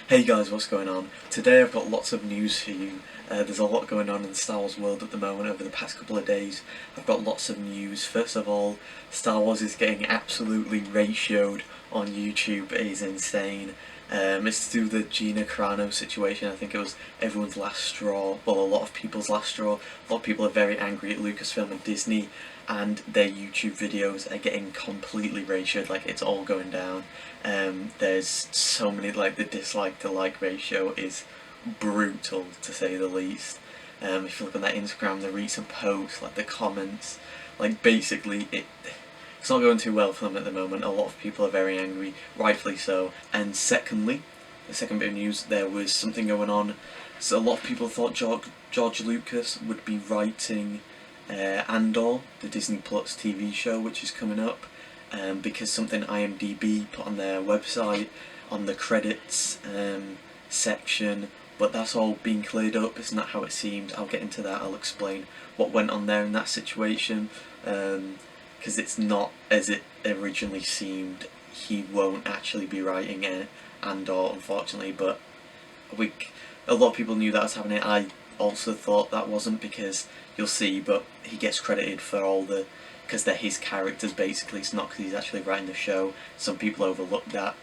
Hey guys, what's going on? Today I've got lots of news for you. There's a lot going on in the Star Wars world at the moment over the past couple of days. I've got lots of news. First of all, Star Wars is getting absolutely ratioed on YouTube. It is insane. It's to do with the Gina Carano situation. I think it was everyone's last straw, well, a lot of people's last straw. A lot of people are very angry at Lucasfilm and Disney, and their YouTube videos are getting completely ratioed, like it's all going down. There's so many, like the dislike to like ratio is brutal to say the least. If you look on that Instagram, the recent posts, like the comments, like basically it's not going too well for them at the moment. A lot of people are very angry, rightfully so. And secondly, the second bit of news, there was something going on. So a lot of people thought George Lucas would be writing Andor, the Disney Plus TV show, which is coming up, because something IMDb put on their website on the credits section, but that's all been cleared up. It's not how it seemed. I'll get into that. I'll explain what went on there in that situation, because it's not as it originally seemed. He won't actually be writing Andor, unfortunately, but a lot of people knew that was happening. I also thought that wasn't, because you'll see, but he gets credited for all the, because they're his characters basically. It's not because he's actually writing the show. Some people overlook that.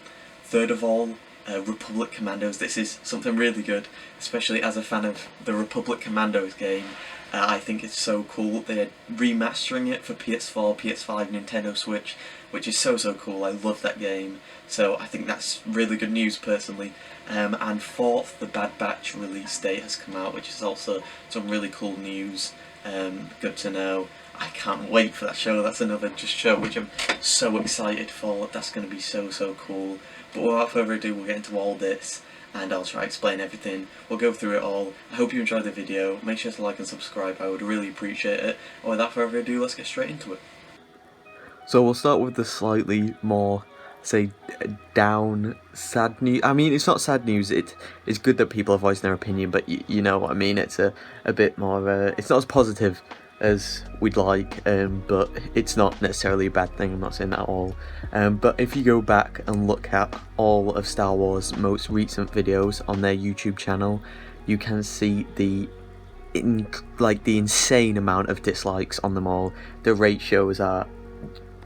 Third of all, Republic Commandos. This is something really good, especially as a fan of the Republic Commandos game. I think it's so cool. They're remastering it for PS4, PS5, Nintendo Switch, which is so cool. I love that game, so I think that's really good news personally. And fourth, the Bad Batch release date has come out, which is also some really cool news. Good to know. I can't wait for that show. That's another just show which I'm so excited for. That's going to be so cool. But without further ado, we'll get into all this, and I'll try to explain everything. We'll go through it all. I hope you enjoyed the video. Make sure to like and subscribe. I would really appreciate it. And without further ado, let's get straight into it. So we'll start with the slightly more, say, down, sad news. I mean, it's not sad news. It's good that people are voicing their opinion, but you know what I mean. It's a bit more. It's not as positive as we'd like, but it's not necessarily a bad thing. I'm not saying that at all. But if you go back and look at all of Star Wars' most recent videos on their YouTube channel, you can see the insane amount of dislikes on them all. The ratios are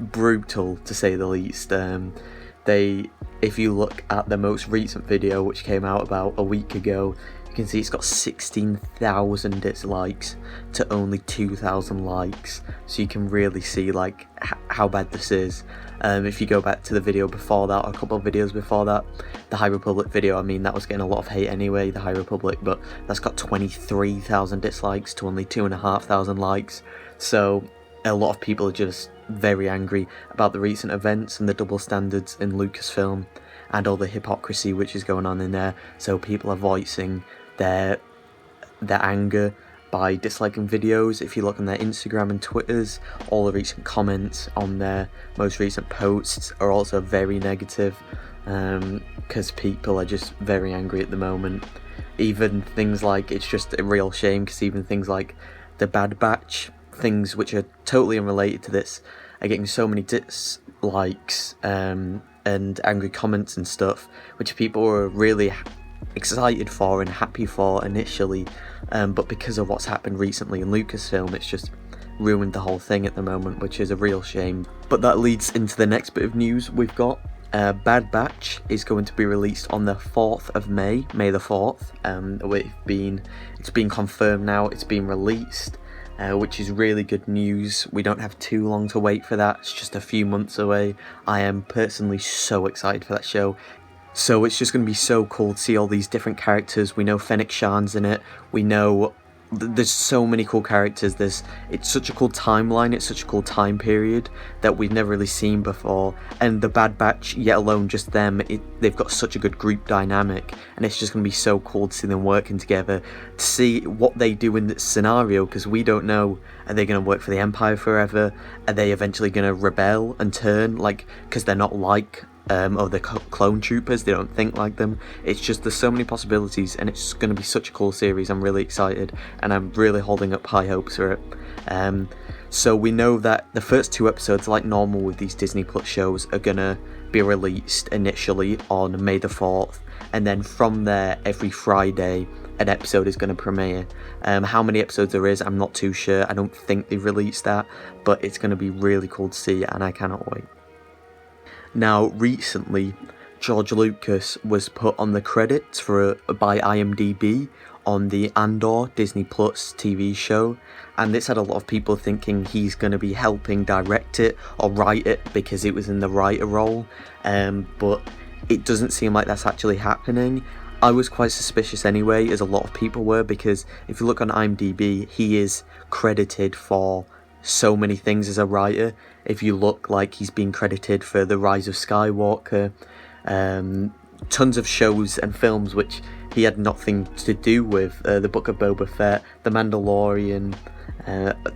brutal, to say the least. If you look at the most recent video, which came out about a week ago, you can see it's got 16,000 dislikes to only 2,000 likes, so you can really see like how bad this is. If you go back to the video before that, or a couple of videos before that, the High Republic video, I mean, that was getting a lot of hate anyway, the High Republic, but that's got 23,000 dislikes to only 2,500 likes, so a lot of people are just very angry about the recent events and the double standards in Lucasfilm and all the hypocrisy which is going on in there. So people are voicing their anger by disliking videos. If you look on their Instagram and Twitters, all the recent comments on their most recent posts are also very negative, because people are just very angry at the moment. Even things like, it's just a real shame, because even things like the Bad Batch, things which are totally unrelated to this, are getting so many dislikes and angry comments and stuff, which people were really excited for and happy for initially, but because of what's happened recently in Lucasfilm, it's just ruined the whole thing at the moment, which is a real shame. But that leads into the next bit of news we've got. Bad Batch is going to be released on the 4th of May the 4th. It's been confirmed now, it's been released, which is really good news. We don't have too long to wait for that. It's just a few months away. I am personally so excited for that show. So it's just going to be so cool to see all these different characters. We know Fennec Shan's in it. We know there's so many cool characters. It's such a cool timeline. It's such a cool time period that we've never really seen before. And the Bad Batch, yet alone just them, they've got such a good group dynamic. And it's just going to be so cool to see them working together, to see what they do in this scenario, because we don't know. Are they going to work for the Empire forever? Are they eventually going to rebel and turn, because they're not like or the clone troopers, they don't think like them. It's just, there's so many possibilities, and it's going to be such a cool series. I'm really excited, and I'm really holding up high hopes for it. So we know that the first 2 episodes, like normal with these Disney Plus shows, are gonna be released initially on May the 4th, and then from there, every Friday, an episode is going to premiere. How many episodes there is, I'm not too sure. I don't think they've released that, but it's going to be really cool to see, and I cannot wait. Now, recently, George Lucas was put on the credits by IMDb on the Andor Disney Plus TV show, and this had a lot of people thinking he's going to be helping direct it or write it because it was in the writer role, but it doesn't seem like that's actually happening. I was quite suspicious anyway, as a lot of people were, because if you look on IMDb, he is credited for so many things as a writer. If you look, like, he's been credited for The Rise of Skywalker, tons of shows and films which he had nothing to do with, the Book of Boba Fett, The Mandalorian,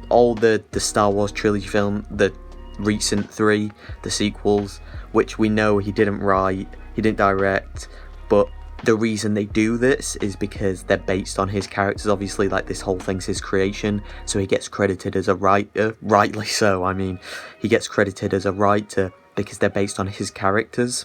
all the Star Wars trilogy film, the recent 3, the sequels, which we know he didn't write, he didn't direct, but the reason they do this is because they're based on his characters. Obviously, like, this whole thing's his creation, so he gets credited as a writer, rightly so. I mean, he gets credited as a writer because they're based on his characters.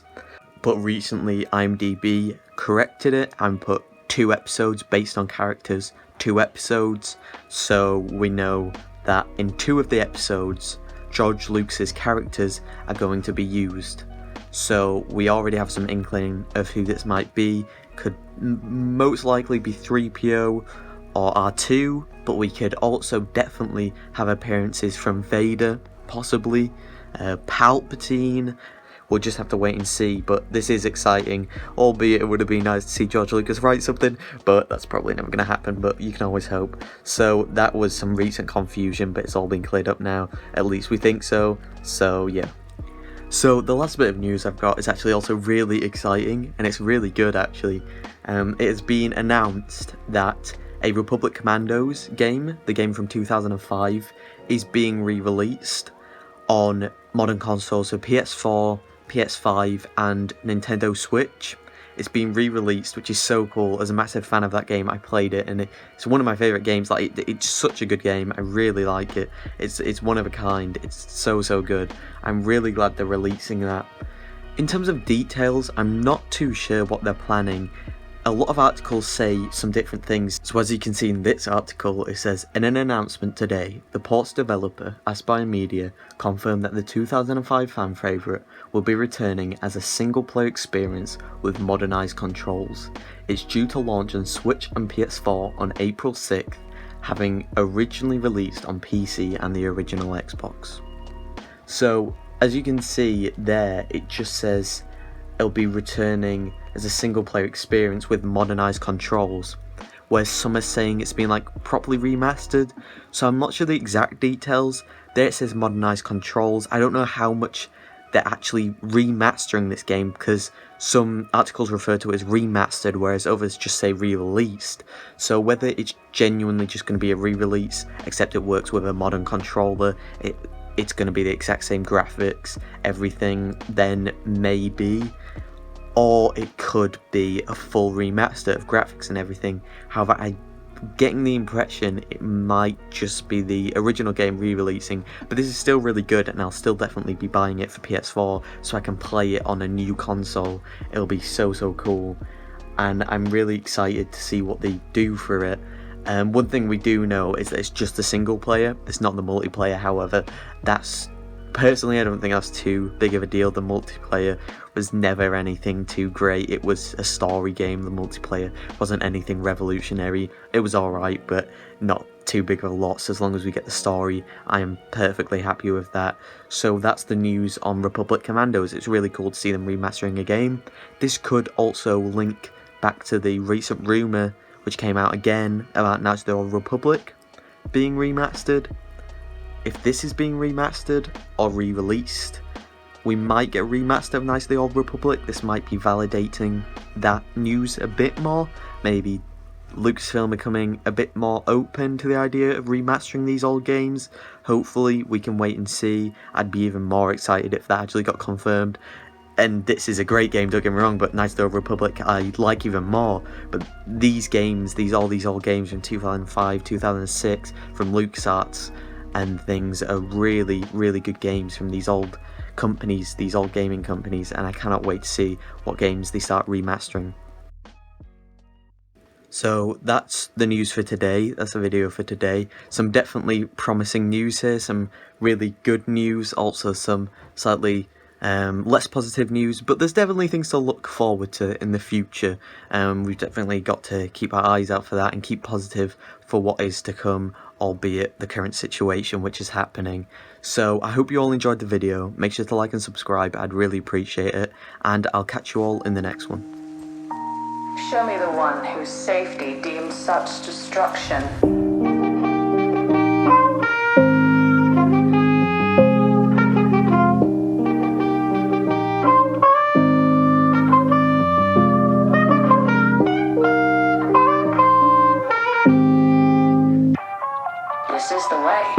But recently, IMDb corrected it and put 2 episodes based on characters, 2 episodes, so we know that in 2 of the episodes, George Lucas's characters are going to be used. So we already have some inkling of who this might be. Could most likely be 3PO or R2, but we could also definitely have appearances from Vader, possibly, Palpatine. We'll just have to wait and see, but this is exciting, albeit it would have been nice to see George Lucas write something, but that's probably never going to happen, but you can always hope. So that was some recent confusion, but it's all been cleared up now, at least we think so yeah. So the last bit of news I've got is actually also really exciting, and it's really good actually. It has been announced that a Republic Commandos game, the game from 2005, is being re-released on modern consoles, so PS4, PS5 and Nintendo Switch. It's been re-released, which is so cool. As a massive fan of that game, I played it, and it's one of my favourite games. Like, it's such a good game. I really like it. It's one of a kind. It's so good. I'm really glad they're releasing that. In terms of details, I'm not too sure what they're planning. A lot of articles say some different things, so as you can see in this article, it says, in an announcement today, the port's developer, Aspire Media, confirmed that the 2005 fan favourite will be returning as a single-player experience with modernised controls. It's due to launch on Switch and PS4 on April 6th, having originally released on PC and the original Xbox. So, as you can see there, it just says it'll be returning as a single player experience with modernised controls, whereas some are saying it's been like properly remastered, so I'm not sure the exact details. There it says modernised controls. I don't know how much they're actually remastering this game, because some articles refer to it as remastered, whereas others just say re-released. So whether it's genuinely just going to be a re-release, except it works with a modern controller, it's going to be the exact same graphics, everything, then maybe. Or it could be a full remaster of graphics and everything. However, I'm getting the impression it might just be the original game re-releasing, but this is still really good, and I'll still definitely be buying it for PS4 so I can play it on a new console. It'll be so cool, and I'm really excited to see what they do for it. One thing we do know is that it's just a single player, it's not the multiplayer. However, personally, I don't think that's too big of a deal. The multiplayer was never anything too great. It was a story game. The multiplayer wasn't anything revolutionary. It was alright, but not too big of a loss. As long as we get the story, I am perfectly happy with that. So that's the news on Republic Commandos. It's really cool to see them remastering a game. This could also link back to the recent rumour which came out again about Knights of the Old Republic being remastered. If this is being remastered or re-released, we might get a remaster of Knights of the Old Republic. This might be validating that news a bit more. Maybe Lucasfilm becoming a bit more open to the idea of remastering these old games. Hopefully, we can wait and see. I'd be even more excited if that actually got confirmed. And this is a great game, don't get me wrong, but Knights of the Old Republic I like even more. But these games, all these old games from 2005, 2006, from LucasArts and things, are really good games from these old companies, these old gaming companies, and I cannot wait to see what games they start remastering. So that's the news for today, that's the video for today. Some definitely promising news here, some really good news, also some slightly less positive news, but there's definitely things to look forward to in the future. We've definitely got to keep our eyes out for that and keep positive for what is to come, albeit the current situation which is happening. So I hope you all enjoyed the video, make sure to like and subscribe, I'd really appreciate it, and I'll catch you all in the next one. Show me the one whose safety deemed such destruction.